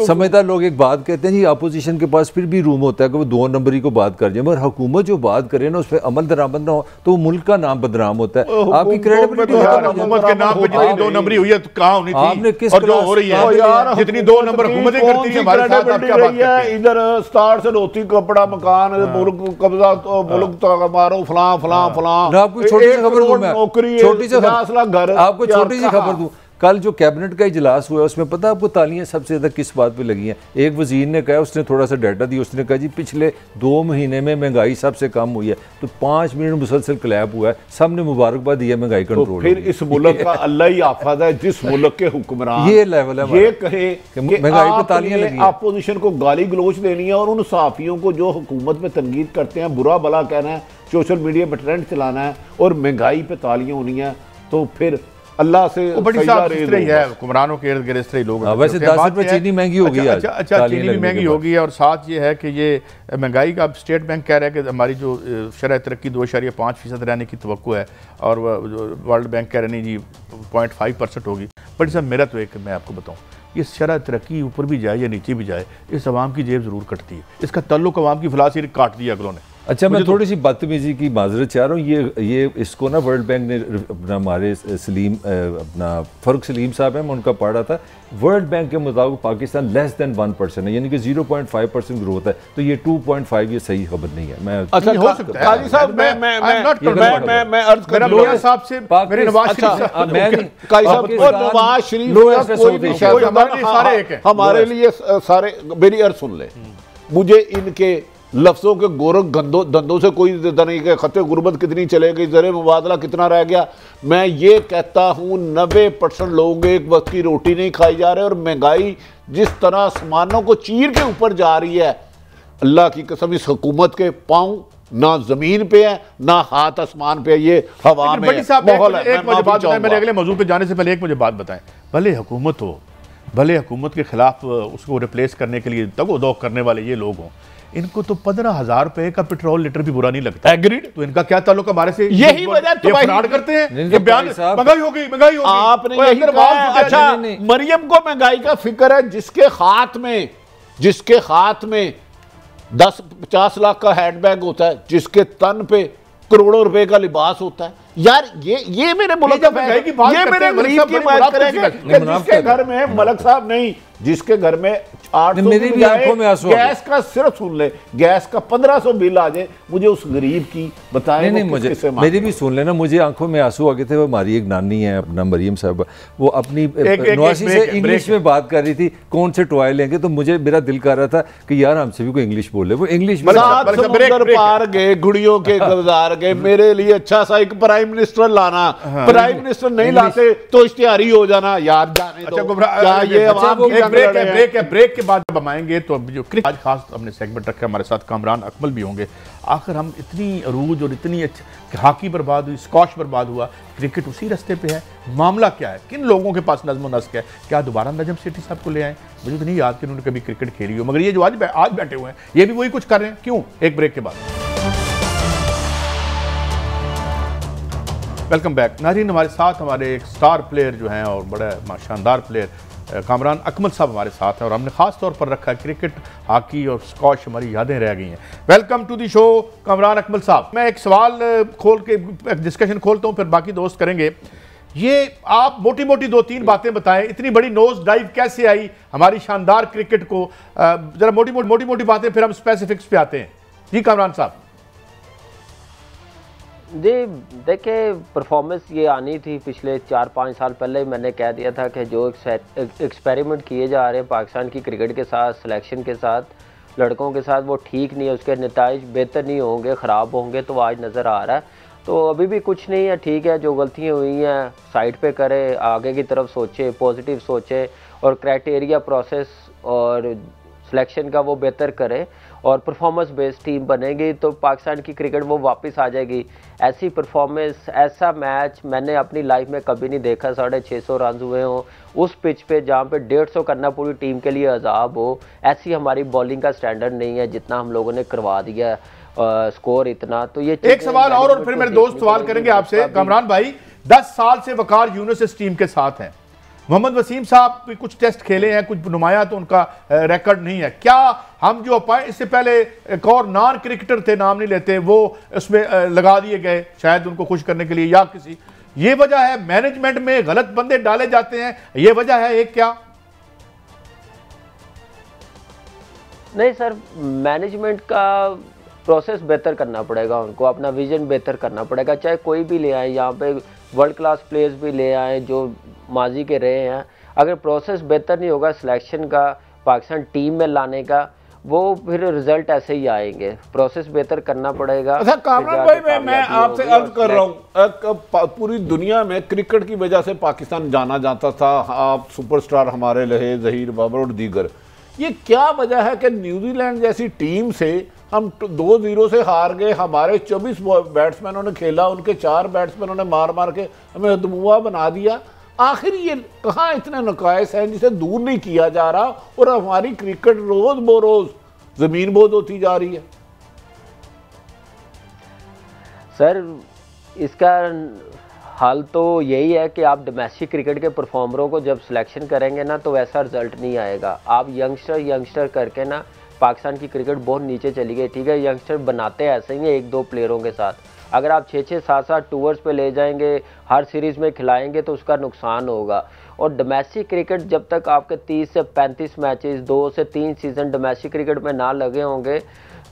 Speaker 4: समझदार लोग एक बात कहते हैं जी, अपोजिशन के पास फिर भी रूम होता है कि वो 2 नंबरी को बात कर जाए, मगर हुकूमत जो बात करे ना उस पर अमल दरामद ना हो तो मुल्क का नाम बदनाम होता है। आपकी क्रेडिबिलिटी
Speaker 1: हुकूमत के नाम पे जितनी 2 नंबरी हुई है तो कहाँ होनी थी? आपने किस जो हो रही है, जितनी 2 नंबर हुकूमतें करती हैं हमारे साथ, आप क्या बात करते हैं?
Speaker 2: इधर स्टार से धोती कपड़ा मकान, मुल्क कब्जा, मुल्क मारो, फलां फलां फलां।
Speaker 4: आपको छोटी सी खबर दूं मैं,
Speaker 2: नौकरी,
Speaker 4: छोटी सी
Speaker 2: 50 लाख घर।
Speaker 4: आपको छोटी सी खबर दूं, कल जो कैबिनेट का इजलास हुआ उसमें पता आपको तालियां सबसे ज़्यादा किस बात पे लगी हैं? एक वजीर ने कहा, उसने थोड़ा सा डाटा दिया, उसने कहा जी पिछले 2 महीने में महंगाई सबसे कम हुई है। तो 5 मिनट मुसलसल क्लैप हुआ है, सबने मुबारकबाद दिया, महंगाई कंट्रोल।
Speaker 2: फिर इस मुल्क का अल्लाह ही आफत है जिस मुल्क के हुक्मरान
Speaker 4: ये लेवल है,
Speaker 2: ये कहे कि
Speaker 4: महंगाई पे तालियां लगी हैं।
Speaker 2: अपोजिशन को गाली गलोच देनी है और उन सहाफियों को जो हुकूमत में तनकीद करते हैं बुरा भला कहना है, सोशल मीडिया पर ट्रेंड चलाना है और महंगाई पे तालियां होनी है, तो फिर अल्लाह से
Speaker 1: बड़ी साहब इस तरह ही है, हुक्मरानों के इर्द गिर्द इस तरह ही लोग।
Speaker 4: वैसे 10 रुपए चीनी महंगी हो गई।
Speaker 1: अच्छा चीनी भी महंगी हो गई है, और साथ ये है कि ये महंगाई का स्टेट बैंक कह रहा है कि हमारी जो शरह तरक्की 2.5% रहने की तवक्को है, और वर्ल्ड बैंक कह रहे नहीं जी 0.5% होगी। बट साहब मेरा तो एक मैं आपको बताऊँ, ये शरह तरक्की ऊपर भी जाए या नीचे भी जाए, इस अवाम की जेब ज़रूर कटती है। इसका तल्लुक अवाम की फिलहाल से काट दिया अगलों ने।
Speaker 4: अच्छा, मैं थोड़ी सी बदतमीजी की माजरत चाह रहा हूँ। ये इसको ना वर्ल्ड बैंक ने अपना हमारे सलीम अपना फ़रूक सलीम साहब हैं, मैं उनका पढ़ रहा था, वर्ल्ड बैंक के मुताबिक पाकिस्तान लेस दें 1% है, यानी कि 0.5% ग्रोथ है। तो ये 2.5 ये सही खबर नहीं है। मैं
Speaker 2: अच्छा हो सकता है काजी साहब, मैं अर्ज कर
Speaker 1: लोया साहब से मेरे नवाज शरीफ,
Speaker 2: मैं नहीं काजी साहब को नवाज शरीफ कोई भी शायद हमारे लिए सारे, मेरी अर्ज सुन ले, मुझे इनके लफ्ज़ों के गोरख धंधों से कोई नहीं कि खते गुर्बत कितनी चले गई, ज़र मुबादला कितना रह गया। मैं ये कहता हूँ 90% लोग एक वक्त की रोटी नहीं खाई जा रहे, और महंगाई जिस तरह आसमानों को चीर के ऊपर जा रही है, अल्लाह की कसम इस हुकूमत के पाँव ना जमीन पे है ना हाथ आसमान पे है, ये हवा में माहौल है।
Speaker 1: एक मुझे बात बताएं, मेरे अगले मौजूद पे जाने से पहले एक मुझे बात बताएं, भले हुकूमत हो, भले हुकूमत के खिलाफ उसको रिप्लेस करने के लिए दगो करने वाले ये लोग हों, इनको तो 15,000 रुपए का पेट्रोल लीटर भी बुरा नहीं लगता।
Speaker 2: एग्रीड।
Speaker 1: तो इनका क्या ताल्लुक हमारे से?
Speaker 2: यही वजह तो
Speaker 1: फ्रॉड करते हैं, ये बयान महंगाई हो गई, महंगाई हो गई।
Speaker 2: आपने यही कहा। अच्छा, मरियम को महंगाई का फिक्र है, जिसके हाथ में 10-50 लाख का हैंडबैग होता है, जिसके तन पे करोड़ों रुपए का लिबास होता है। यार ये मेरे मुल्क का महंगाई की बात, ये मेरे गरीब की बात करेंगे, जिसके घर में मलक साहब नहीं, जिसके घर में 800
Speaker 4: मेरी भी आंखों में आंसू,
Speaker 2: गैस का सिर्फ सुन ले, गैस का 1500 बिल आ जाए, मुझे उस गरीब की बताएं।
Speaker 4: नहीं, मुझे मेरी भी सुन लेना, मुझे आंखों में आंसू आ गए थे। वो हमारी एक नानी है अपना मरियम साहब, वो अपनी नवासी से इंग्लिश में बात कर रही थी, कौन से टॉय लेंगे, तो मुझे मेरा दिल कर रहा था कि यार हमसे भी कोई इंग्लिश बोले। वो इंग्लिश
Speaker 2: पार गए, गुड़ियों के गुजार गए, मेरे लिए अच्छा सा एक प्राइम मिनिस्टर लाना, प्राइम मिनिस्टर नहीं लाते तो इश्तिहारी हो जाना, यार जाने दो।
Speaker 1: ब्रेक के बाद जब हम आएंगे तो जो आज खास हमने सेगमेंट रखा, हमारे साथ कामरान अकमल भी होंगे। आखिर हम इतनी अरूज और इतनी हॉकी बर्बाद हुई, स्कॉश बर्बाद हुआ, क्रिकेट उसी रास्ते पे है, मामला क्या है, किन लोगों के पास नज़्म नस्क है? क्या दोबारा नजम सेठी साहब को ले आए? मुझे तो नहीं याद कि उन्होंने कभी क्रिकेट खेली हो, मगर ये जो आज बैठे हुए हैं ये भी वही कुछ कर रहे हैं। क्यों? एक ब्रेक के बाद। वेलकम बैक नाज़रीन, हमारे साथ हमारे एक स्टार प्लेयर जो हैं और बड़ा शानदार प्लेयर कामरान अकमल साहब हमारे साथ हैं, और हमने खास तौर पर रखा है क्रिकेट, हॉकी और स्कॉश, हमारी यादें रह गई हैं। Welcome to the show Kamran Akmal sahab. मैं एक सवाल खोल के डिस्कशन खोलता हूँ, फिर बाकी दोस्त करेंगे। ये आप मोटी मोटी 2-3 बातें बताएं, इतनी बड़ी नोज डाइव कैसे आई हमारी शानदार क्रिकेट को? जरा मोटी मोटी बातें, फिर हम स्पेसिफिक्स पे आते हैं। जी कामरान साहब।
Speaker 5: जी देखिए, परफॉर्मेंस ये आनी थी पिछले 4-5 साल पहले ही मैंने कह दिया था कि जो एक्सपेरिमेंट किए जा रहे हैं पाकिस्तान की क्रिकेट के साथ, सिलेक्शन के साथ, लड़कों के साथ, वो ठीक नहीं है, उसके नताइज बेहतर नहीं होंगे, ख़राब होंगे, तो आज नज़र आ रहा है। तो अभी भी कुछ नहीं है, ठीक है, जो गलतियाँ हुई हैं साइड पे करे, आगे की तरफ सोचे, पॉजिटिव सोचे, और क्राइटेरिया प्रोसेस और सिलेक्शन का वो बेहतर करे, और परफॉर्मेंस बेस्ड टीम बनेगी तो पाकिस्तान की क्रिकेट वो वापस आ जाएगी। ऐसी परफॉर्मेंस, ऐसा मैच मैंने अपनी लाइफ में कभी नहीं देखा। 650 रन हुए हों उस पिच पे, जहाँ पे 150 करना पूरी टीम के लिए अजाब हो। ऐसी हमारी बॉलिंग का स्टैंडर्ड नहीं है जितना हम लोगों ने करवा दिया स्कोर इतना। तो ये
Speaker 1: एक सवाल और फिर मेरे दोस्त सवाल करेंगे आपसे। कामरान भाई, 10 साल से वकार यूनुस इस टीम के साथ हैं। मोहम्मद वसीम साहब भी कुछ टेस्ट खेले हैं, कुछ नुमाया, तो उनका रिकॉर्ड नहीं है। क्या हम जो इससे पहले एक और नॉन क्रिकेटर थे, नाम नहीं लेते, वो उसमें लगा दिए गए शायद उनको खुश करने के लिए, या किसी ये वजह है? मैनेजमेंट में गलत बंदे डाले जाते हैं, ये वजह है एक? क्या
Speaker 5: नहीं सर, मैनेजमेंट का प्रोसेस बेहतर करना पड़ेगा, उनको अपना विजन बेहतर करना पड़ेगा। चाहे कोई भी ले आए, यहाँ पे वर्ल्ड क्लास प्लेयर्स भी ले आए जो माजी के रहे हैं। अगर प्रोसेस बेहतर नहीं होगा सिलेक्शन का, पाकिस्तान टीम में लाने का, वो फिर रिजल्ट ऐसे ही आएंगे। प्रोसेस बेहतर करना पड़ेगा।
Speaker 2: अच्छा कामरान भाई, मैं आपसे अर्ज कर रहा हूँ, पूरी दुनिया में क्रिकेट की वजह से पाकिस्तान जाना जाता था, आप सुपरस्टार हमारे रहे, जहीर बाबर और दीगर। ये क्या वजह है कि न्यूजीलैंड जैसी टीम से हम 2-0 से हार गए, हमारे 24 बैट्समैनों ने खेला, उनके 4 बैट्समैनों ने मार मार के हमें हदमुआ बना दिया। आखिर ये कहाँ इतने नकायस हैं जिसे दूर नहीं किया जा रहा और हमारी क्रिकेट रोज बरोज जमीन बोझ होती जा रही है?
Speaker 5: सर इसका हाल तो यही है कि आप डोमेस्टिक क्रिकेट के परफॉर्मरों को जब सिलेक्शन करेंगे ना तो वैसा रिजल्ट नहीं आएगा। आप यंगस्टर करके ना पाकिस्तान की क्रिकेट बहुत नीचे चली गई। ठीक है, यंगस्टर बनाते ऐसे ही हैं 1-2 प्लेयरों के साथ। अगर आप 6-6, 7-7 टूर्स पे ले जाएंगे, हर सीरीज़ में खिलाएंगे तो उसका नुकसान होगा। और डोमेस्टिक क्रिकेट जब तक आपके 30 से 35 मैचेस, 2 से 3 सीज़न डोमेस्टिक क्रिकेट में ना लगे होंगे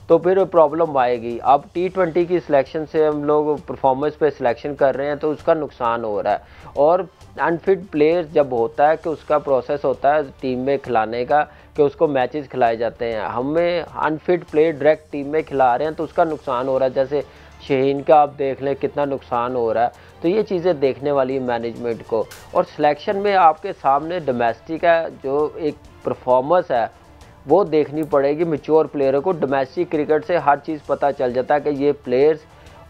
Speaker 5: तो फिर प्रॉब्लम आएगी। अब T20 की सिलेक्शन से हम लोग परफॉर्मेंस पे सिलेक्शन कर रहे हैं तो उसका नुकसान हो रहा है। और अनफिट प्लेयर जब होता है कि उसका प्रोसेस होता है टीम में खिलाने का कि उसको मैचेस खिलाए जाते हैं, हमें अनफिट प्लेयर डायरेक्ट टीम में खिला रहे हैं तो उसका नुकसान हो रहा है। जैसे शहीन का आप देख लें कितना नुकसान हो रहा है। तो ये चीज़ें देखने वाली है मैनेजमेंट को। और सिलेक्शन में आपके सामने डोमेस्टिक का जो एक परफॉर्मेंस है वो देखनी पड़ेगी। मैच्योर प्लेयरों को डोमेस्टिक क्रिकेट से हर चीज़ पता चल जाता है कि ये प्लेयर्स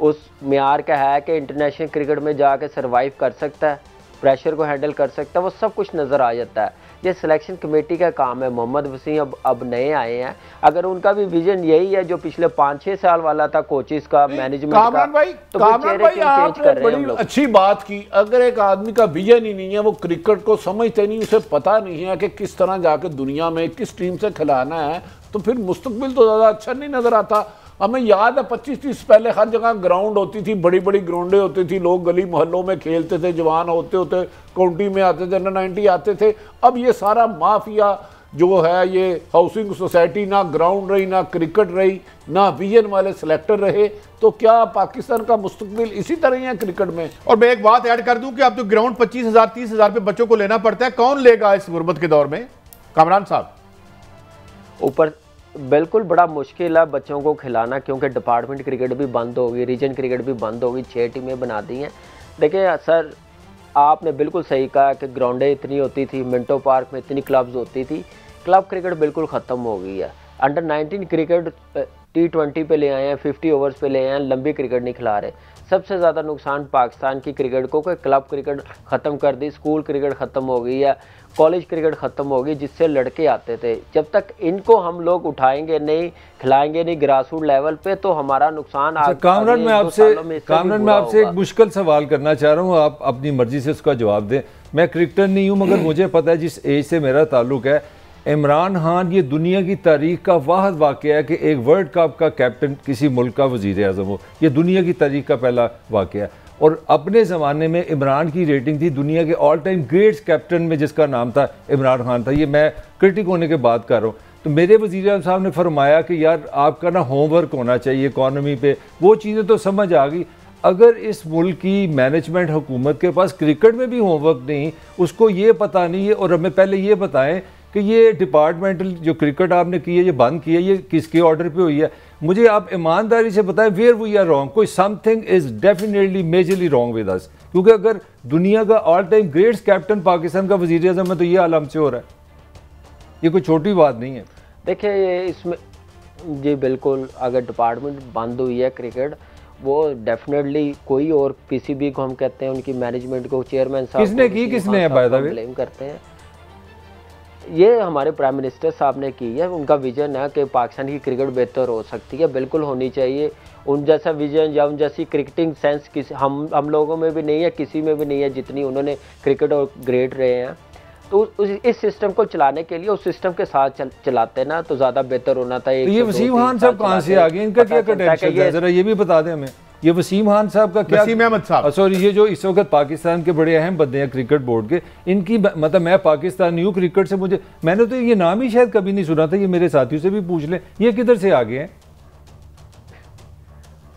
Speaker 5: उस म्यार का है कि इंटरनेशनल क्रिकेट में जाके सर्वाइव कर सकता है, प्रेशर को हैंडल कर सकता है, वो सब कुछ नज़र आ जाता है। ये सिलेक्शन कमेटी का काम है। मोहम्मद वसीम अब नए आए हैं, अगर उनका भी विजन यही है जो पिछले 5-6 साल वाला था कोचेस का, मैनेजमेंट का, तो
Speaker 2: कामरान भाई आपने बड़ी अच्छी बात की। अगर एक आदमी का विजन ही नहीं है, वो क्रिकेट को समझते नहीं, उसे पता नहीं है कि किस तरह जाकर दुनिया में किस टीम से खिलाना है, तो फिर मुस्तकबिल तो ज़्यादा अच्छा नहीं नज़र आता। हमें याद है 25-30 पहले हर जगह ग्राउंड होती थी, बड़ी बड़ी ग्राउंडें होती थी, लोग गली मोहल्लों में खेलते थे, जवान होते होते काउंटी में आते थे, अंडर-90 आते थे। अब ये सारा माफिया जो है, ये हाउसिंग सोसाइटी, ना ग्राउंड रही, ना क्रिकेट रही, ना विजन वाले सिलेक्टर रहे, तो क्या पाकिस्तान का मुस्तकबिल इसी तरह ही है क्रिकेट में?
Speaker 1: और मैं एक बात ऐड कर दूं कि अब तो ग्राउंड 25,000 30,000 पे बच्चों को लेना पड़ता है, कौन लेगा इस गुर्बत के दौर में? कामरान साहब,
Speaker 5: ऊपर बिल्कुल बड़ा मुश्किल है बच्चों को खिलाना, क्योंकि डिपार्टमेंट क्रिकेट भी बंद होगी, रीजन क्रिकेट भी बंद होगी, 6 टीमें बना दी हैं। देखिए सर, आपने बिल्कुल सही कहा कि ग्राउंडें इतनी होती थी, मिंटो पार्क में इतनी क्लब्स होती थी, क्लब क्रिकेट बिल्कुल ख़त्म हो गई है। अंडर-19 क्रिकेट T20 पे ले आए हैं, 50 ओवर्स पे ले आए हैं, लंबी क्रिकेट नहीं खिला रहे। सबसे ज़्यादा नुकसान पाकिस्तान की क्रिकेट को कि क्लब क्रिकेट ख़त्म कर दी, स्कूल क्रिकेट ख़त्म हो गई है, कॉलेज क्रिकेट ख़त्म हो गई, जिससे लड़के आते थे। जब तक इनको हम लोग उठाएंगे नहीं, खिलाएंगे नहीं ग्रासरूट लेवल पे, तो हमारा नुकसान
Speaker 4: कामरान मैं आपसे एक मुश्किल सवाल करना चाह रहा हूँ, आप अपनी मर्जी से उसका जवाब दें। मैं क्रिकेटर नहीं हूँ, मगर मुझे पता है जिस एज से मेरा ताल्लुक है, इमरान खान ये दुनिया की तारीख का वाहिद वाक़या है कि एक वर्ल्ड कप का कैप्टन किसी मुल्क का वज़ीर आज़म हो। ये दुनिया की तारीख का पहला वाक़या है। और अपने ज़माने में इमरान की रेटिंग थी दुनिया के ऑल टाइम ग्रेट्स कैप्टन में, जिसका नाम था इमरान खान था। ये मैं क्रिटिक होने के बाद कर रहा हूँ। तो मेरे वज़ीर आज़म साहब ने फरमाया कि यार आपका ना होमवर्क होना चाहिए इकॉनमी पे, वो चीज़ें तो समझ आ गई। अगर इस मुल्क की मैनेजमेंट हुकूमत के पास क्रिकेट में भी होमवर्क नहीं, उसको ये पता नहीं है, और हमें पहले ये बताएं कि ये डिपार्टमेंटल जो क्रिकेट आपने की है, ये बंद की है, ये किसके ऑर्डर पे हुई है? मुझे आप ईमानदारी से बताएं वेयर वी आर रॉन्ग। कोई something is definitely majorly wrong with us, क्योंकि अगर दुनिया का all time greats captain Pakistan का वज़ीर आज़म है तो ये हाल हमसे हो रहा है, ये कोई छोटी बात नहीं है।
Speaker 5: देखिए इसमें जी बिल्कुल, अगर डिपार्टमेंट बंद हुई है क्रिकेट, वो डेफिनेटली कोई और PCB को हम कहते हैं, उनकी मैनेजमेंट को, चेयरमैन साहब
Speaker 4: किसने की, किसने है बाय द वे
Speaker 5: ब्लेम करते हैं। ये हमारे प्राइम मिनिस्टर साहब ने की है। उनका विजन है कि पाकिस्तान की क्रिकेट बेहतर हो सकती है, बिल्कुल होनी चाहिए। उन जैसा विजन या उन जैसी क्रिकेटिंग सेंस किसी हम लोगों में भी नहीं है, किसी में भी नहीं है जितनी उन्होंने क्रिकेट और ग्रेट रहे हैं। तो इस सिस्टम को चलाने के लिए उस सिस्टम के साथ चलाते ना तो ज़्यादा बेहतर होना था।
Speaker 4: ये वसीम खान साहब कहाँ से आ गए, इनका क्या पोटेंशियल है, जरा ये भी बता दें हमें। ये वसीम खान साहब का क्या,
Speaker 1: वसीम अहमद साहब,
Speaker 4: सॉरी, ये जो इस वक्त पाकिस्तान के बड़े अहम बंदे हैं क्रिकेट बोर्ड के, इनकी मतलब मैं पाकिस्तानी हूँ, क्रिकेट से मैंने तो ये नाम ही शायद कभी नहीं सुना था, ये मेरे साथियों से भी पूछ लें, ये किधर से आ गए हैं?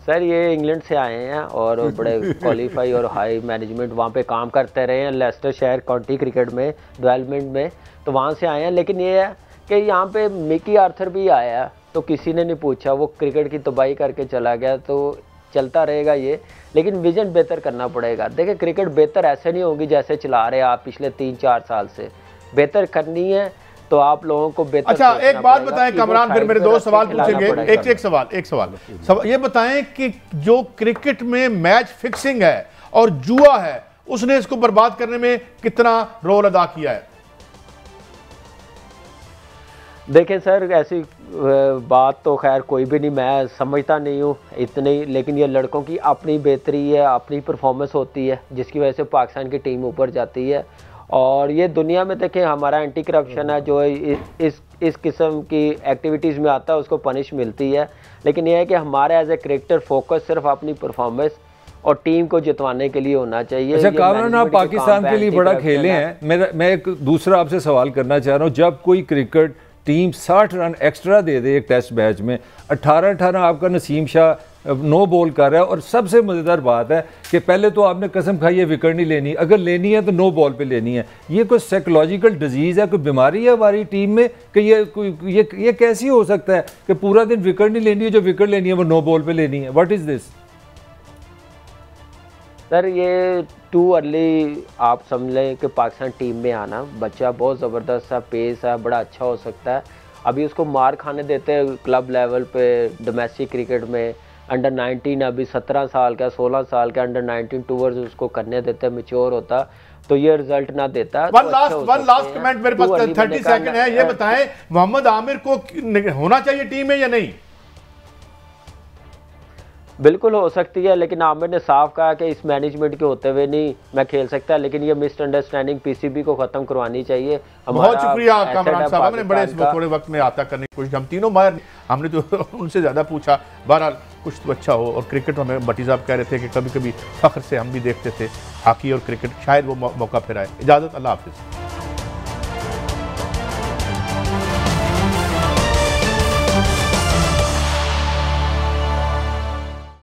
Speaker 5: सर ये इंग्लैंड से आए हैं और बड़े क्वालिफाई और हाई मैनेजमेंट वहाँ पे काम करते रहे हैं लेस्टर शहर काउंटी क्रिकेट में डेवलपमेंट में, तो वहाँ से आए हैं। लेकिन ये है कि यहाँ पे मिकी आर्थर भी आया है तो किसी ने नहीं पूछा, वो क्रिकेट की तबाही करके चला गया, तो चलता रहेगा ये, लेकिन विजन बेहतर करना पड़ेगा। देखिए क्रिकेट बेहतर ऐसे नहीं होगी जैसे चला रहे आप पिछले 3-4 साल से, बेहतर करनी है तो आप लोगों को बेहतर।
Speaker 1: अच्छा एक बात बताएं कमरान, फिर मेरे 2 सवाल पूछेंगे, एक सवाल ये बताएं कि जो क्रिकेट में मैच फिक्सिंग है और जुआ है उसने इसको बर्बाद करने में कितना रोल अदा किया है?
Speaker 5: देखिए सर ऐसी बात तो खैर कोई भी नहीं, मैं समझता नहीं हूँ इतनी, लेकिन ये लड़कों की अपनी बेहतरी है, अपनी परफॉर्मेंस होती है जिसकी वजह से पाकिस्तान की टीम ऊपर जाती है। और ये दुनिया में देखें हमारा एंटी करप्शन है जो इस किस्म की एक्टिविटीज़ में आता है उसको पनिश मिलती है, लेकिन यह है कि हमारा एज ए क्रिकेटर फोकस सिर्फ अपनी परफॉर्मेंस और टीम को जितवाने के लिए होना चाहिए।
Speaker 4: अच्छा कामरान, आप पाकिस्तान के लिए बड़ा खेले हैं, मैं एक दूसरा आपसे सवाल करना चाह रहा हूँ। जब कोई क्रिकेट टीम 60 रन एक्स्ट्रा दे दे एक टेस्ट मैच में, 18-18 आपका नसीम शाह नो बॉल कर रहा है, और सबसे मज़ेदार बात है कि पहले तो आपने कसम खाई है विकेट नहीं लेनी, अगर लेनी है तो नो बॉल पे लेनी है। ये कोई साइकोलॉजिकल डिजीज़ है, कोई बीमारी है हमारी टीम में कि ये कैसी हो सकता है कि पूरा दिन विकेट नहीं लेनी है, जो विकेट लेनी है वो नो बॉल पे लेनी है? What is this?
Speaker 5: सर ये टू अर्ली आप समझ लें कि पाकिस्तान टीम में आना, बच्चा बहुत ज़बरदस्त सा पेस है, बड़ा अच्छा हो सकता है। अभी उसको मार खाने देते हैं क्लब लेवल पे, डोमेस्टिक क्रिकेट में अंडर 19 अभी 17 साल का 16 साल का अंडर 19 टूवर्स उसको करने देते हैं, मैच्योर होता तो ये रिजल्ट ना देता।
Speaker 1: वन लास्ट कमेंट मेरे पास 30 सेकंड है, ये बताएं मोहम्मद आमिर को होना चाहिए टीम में या नहीं?
Speaker 5: बिल्कुल हो सकती है, लेकिन आमिर ने साफ कहा कि इस मैनेजमेंट के होते हुए नहीं मैं खेल सकता, लेकिन ये मिसअंडरस्टैंडिंग पीसीबी को खत्म करवानी चाहिए।
Speaker 1: बहुत शुक्रिया कामरान साहब, हमने बड़े थोड़े वक्त में आता करने की कोशिश, हम तीनों माहिर, हमने तो उनसे ज़्यादा पूछा। बहरहाल कुछ तो अच्छा हो। और क्रिकेट हमें भट्टी साहब कह रहे थे कि कभी कभी फख्र से हम भी देखते थे हॉकी और क्रिकेट, शायद वो मौका फिर आए। इजाज़त, अल्लाह हाफिज़।